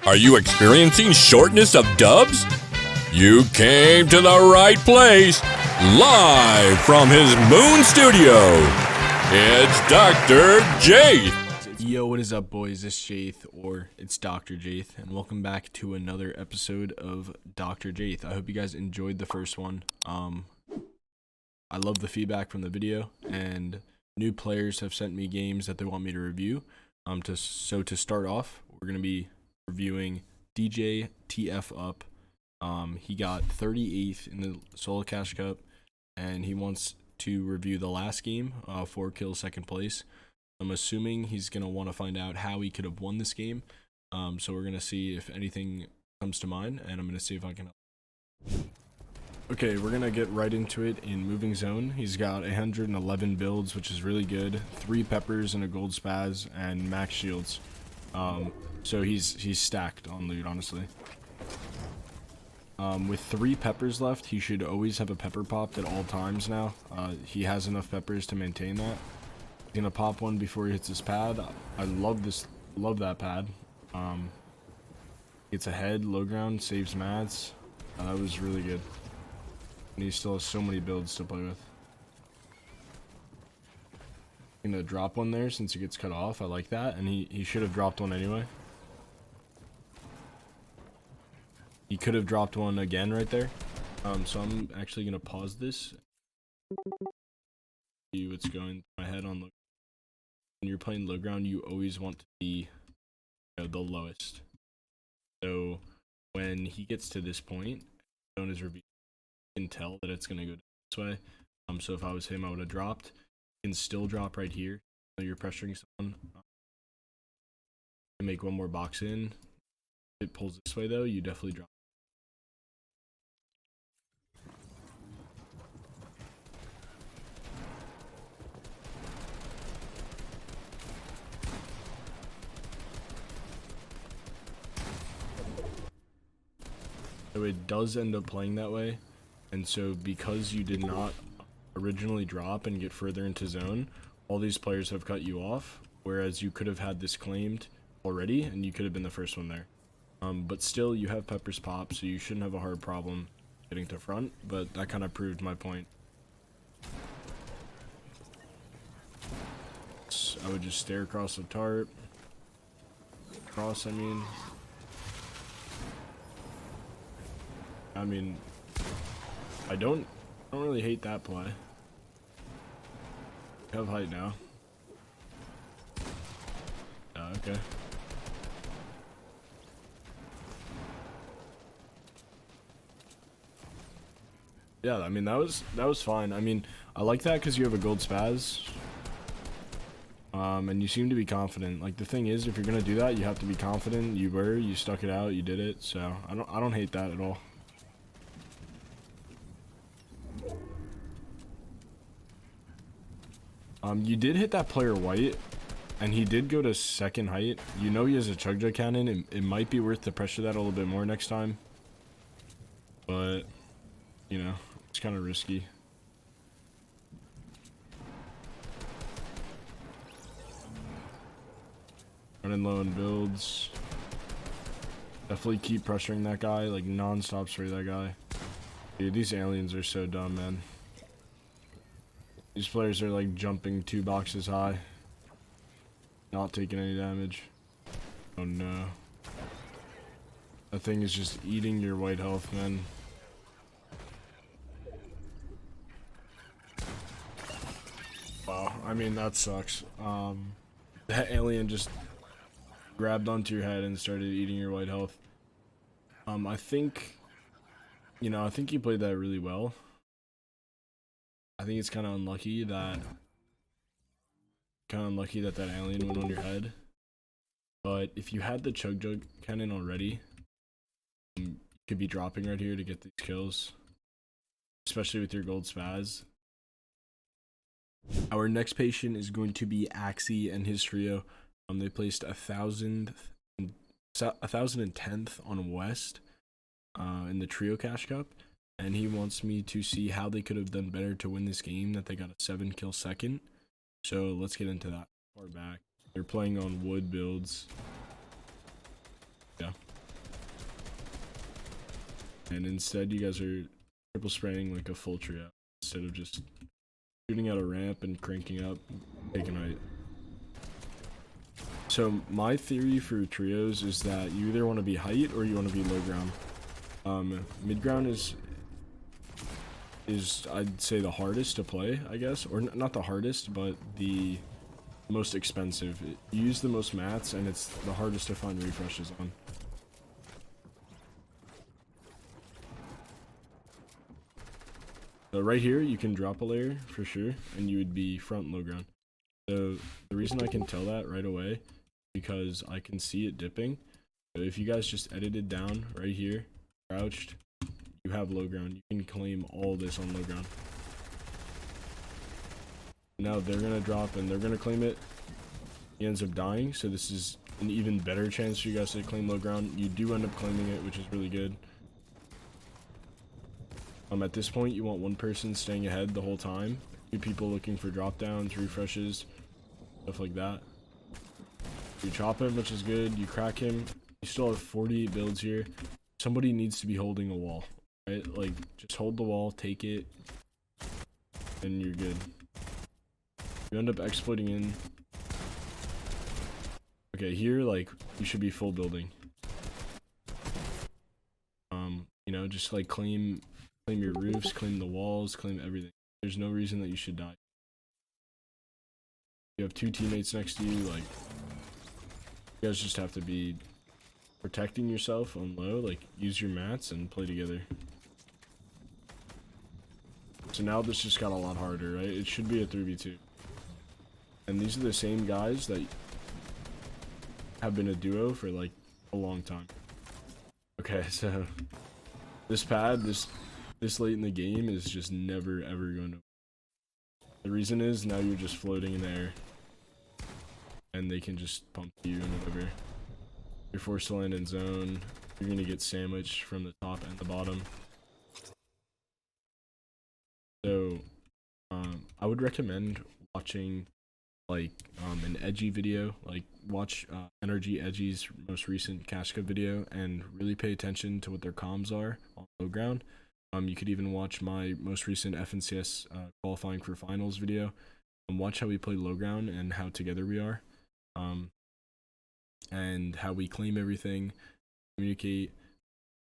Are you experiencing shortness of dubs? You came to the right place. Live from his moon studio, it's Dr. Jayth. Yo, what is up, boys? It's Jayth, or it's Dr. Jayth, and welcome back to another episode of Dr. Jayth. I hope you guys enjoyed the first one. I love the feedback from the video, and new players have sent me games that they want me to review. So to start off, we're gonna be reviewing DJ TF Up. He got 38th in the Solo Cash Cup, and he wants to review the last game, 4 kills, second place. I'm assuming he's going to want to find out how he could have won this game. So we're going to see if anything comes to mind, and I'm going to see if I can help. Okay, we're going to get right into it in Moving Zone. He's got 111 builds, which is really good. 3 peppers and a gold spaz, and max shields. So he's stacked on loot, honestly. With 3 peppers left, he should always have a pepper popped at all times now. He has enough peppers to maintain that. He's gonna pop one before he hits his pad. I love that pad. Gets ahead, low ground, saves mats. That was really good. And he still has so many builds to play with. Gonna drop one there since he gets cut off. I like that, and he should have dropped one anyway. He could have dropped one again right there. So I'm actually gonna pause this. See what's going through my head on low. When you're playing low ground, you always want to be, the lowest. So when he gets to this point, zone is revealed. You can tell that it's gonna go this way. So if I was him, I would have dropped. You can still drop right here. So you're pressuring someone. Make one more box in. If it pulls this way though, you definitely drop. So it does end up playing that way, and so because you did not originally drop and get further into zone, all these players have cut you off, whereas you could have had this claimed already and you could have been the first one there. But still, you have peppers pop, so you shouldn't have a hard problem getting to front, but that kind of proved my point. So I would just stare across the tarp. Cross, I mean, I don't really hate that play. I have height now. Okay. Yeah, I mean, that was fine. I mean, I like that because you have a gold spaz. And you seem to be confident. Like, the thing is, if you're gonna do that, you have to be confident. You stuck it out, you did it. So I don't hate that at all. You did hit that player white, and he did go to second height. You know he has a chug jug cannon. It might be worth to pressure that a little bit more next time. But, it's kind of risky. Running low in builds. Definitely keep pressuring that guy, like non-stop spray that guy. Dude, these aliens are so dumb, man. These players are like jumping 2 boxes high. Not taking any damage. Oh no. That thing is just eating your white health, man. Wow, I mean, that sucks. That alien just grabbed onto your head and started eating your white health. I think you played that really well. I think it's kind of unlucky that that alien went on your head. But if you had the chug jug cannon already, you could be dropping right here to get these kills, especially with your gold spaz. Our next patient is going to be Axie and his trio. They placed 1010th on West in the trio cash cup. And he wants me to see how they could have done better to win this game, that they got a 7 kill second. So let's get into that. Far back. They're playing on wood builds. and instead you guys are triple spraying like a full trio instead of just shooting out a ramp and cranking up, taking right. So my theory for trios is that you either want to be height or you want to be low ground. Mid ground is I'd say the hardest to play, I guess, or not the hardest, but the most expensive. You use the most mats, and it's the hardest to find refreshes on. So right here, you can drop a layer for sure, and you would be front low ground. So the reason I can tell that right away, because I can see it dipping. So if you guys just edited down right here, crouched, you have low ground. You can claim all this on low ground. Now they're gonna drop and they're gonna claim it. He ends up dying, so this is an even better chance for you guys to claim low ground. You do end up claiming it, which is really good. At this point, you want one person staying ahead the whole time. 2 people looking for drop downs, refreshes, stuff like that. You chop him, which is good. You crack him. You still have 48 builds here. Somebody needs to be holding a wall, right? Like, just hold the wall, take it, and you're good. You end up exploiting in. Okay, here, like, you should be full building. You know, just like claim your roofs, claim the walls, claim everything. There's no reason that you should die. You have 2 teammates next to you, like, you guys just have to be protecting yourself on low, like, use your mats and play together. So now this just got a lot harder, right? It should be a 3v2. And these are the same guys that have been a duo for, like, a long time. Okay, so this pad, this late in the game is just never ever going to. The reason is now you're just floating in the air, and they can just pump you and whatever. You're forced to land in zone. You're gonna get sandwiched from the top and the bottom. So, I would recommend watching like an edgy video. Like watch NRG Edgy's most recent Cash Cup video and really pay attention to what their comms are on low ground. You could even watch my most recent FNCS qualifying for finals video and watch how we play low ground and how together we are, and how we claim everything, communicate,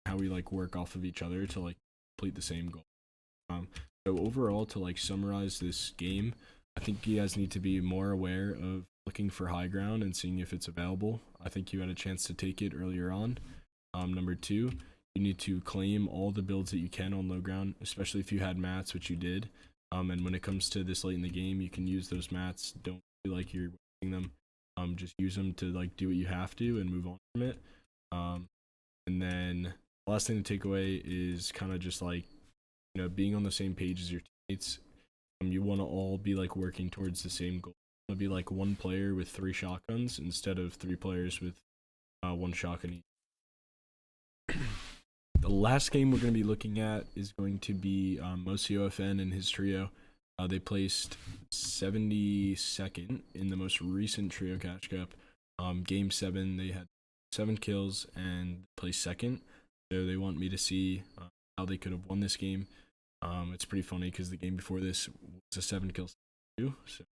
how we like work off of each other to like complete the same goal. So overall, to like summarize this game, I think you guys need to be more aware of looking for high ground and seeing if it's available. I think you had a chance to take it earlier on. Number 2, you need to claim all the builds that you can on low ground, especially if you had mats, which you did. And when it comes to this late in the game, you can use those mats. Don't feel like you're wasting them. Just use them to like do what you have to and move on from it. And then the last thing to take away is kind of just like, you know, being on the same page as your teammates. You want to all be like working towards the same goal. You want to be like one player with 3 shotguns instead of 3 players with 1 shotgun each. The last game we're going to be looking at is going to be MoCOFN and his trio. They placed 72nd in the most recent Trio Cash Cup. Game 7, they had 7 kills and placed 2nd. So they want me to see how they could have won this game. It's pretty funny because the game before this was a 7 kill too. So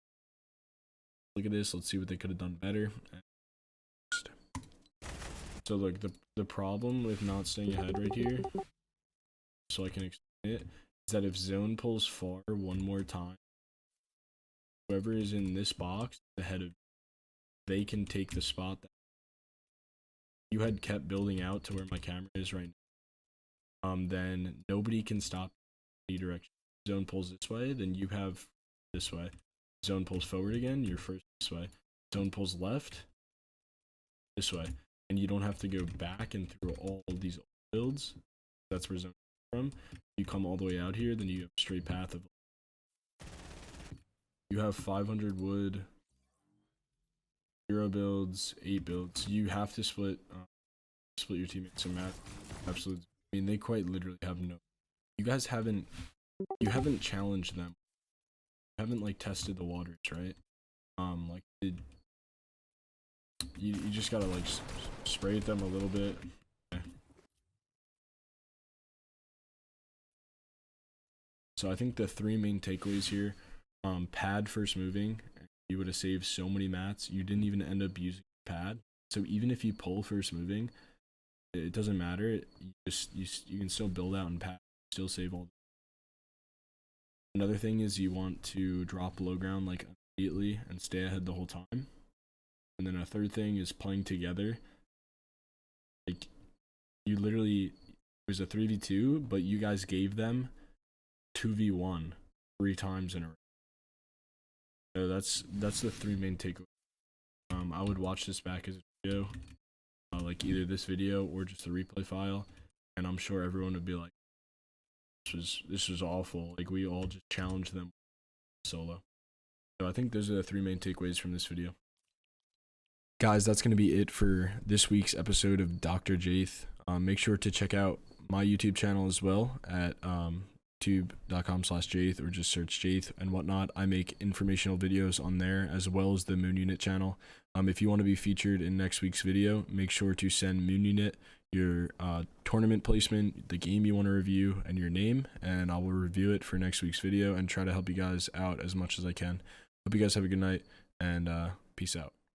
look at this. Let's see what they could have done better. So look, the problem with not staying ahead right here, so I can explain it, is that if zone pulls far one more time, whoever is in this box ahead of, they can take the spot that you had kept building out to where my camera is right now. Then nobody can stop any direction. Zone pulls this way, then you have this way. Zone pulls forward again, you're first this way. Zone pulls left, this way. And you don't have to go back and through all of these builds. That's where zone comes from. You come all the way out here, then you have a straight path of. You have 500 wood, 0 builds, 8 builds. You have to split your teammates and Matt. Absolutely. I mean, they quite literally have no. You guys haven't challenged them. You haven't like tested the waters, right? Like you just gotta like spray at them a little bit. So I think the three main takeaways here: pad first moving, you would have saved so many mats. You didn't even end up using pad. So even if you pull first moving, it doesn't matter. You can still build out and pad, still save all. Another thing is you want to drop low ground like immediately and stay ahead the whole time. And then a third thing is playing together. Like you literally, it was a 3v2, but you guys gave them 2v1 3 times in a row. So that's the three main takeaways. I would watch this back as a video, like either this video or just the replay file, and I'm sure everyone would be like, this was awful. Like we all just challenged them solo. So I think those are the three main takeaways from this video. Guys, that's going to be it for this week's episode of Dr. Jayth. Make sure to check out my YouTube channel as well at youtube.com/Jayth, or just search Jayth and whatnot. I make informational videos on there as well as the Moon Unit channel. If you want to be featured in next week's video, make sure to send Moon Unit your tournament placement, the game you want to review, and your name, and I will review it for next week's video and try to help you guys out as much as I can. Hope you guys have a good night, and peace out.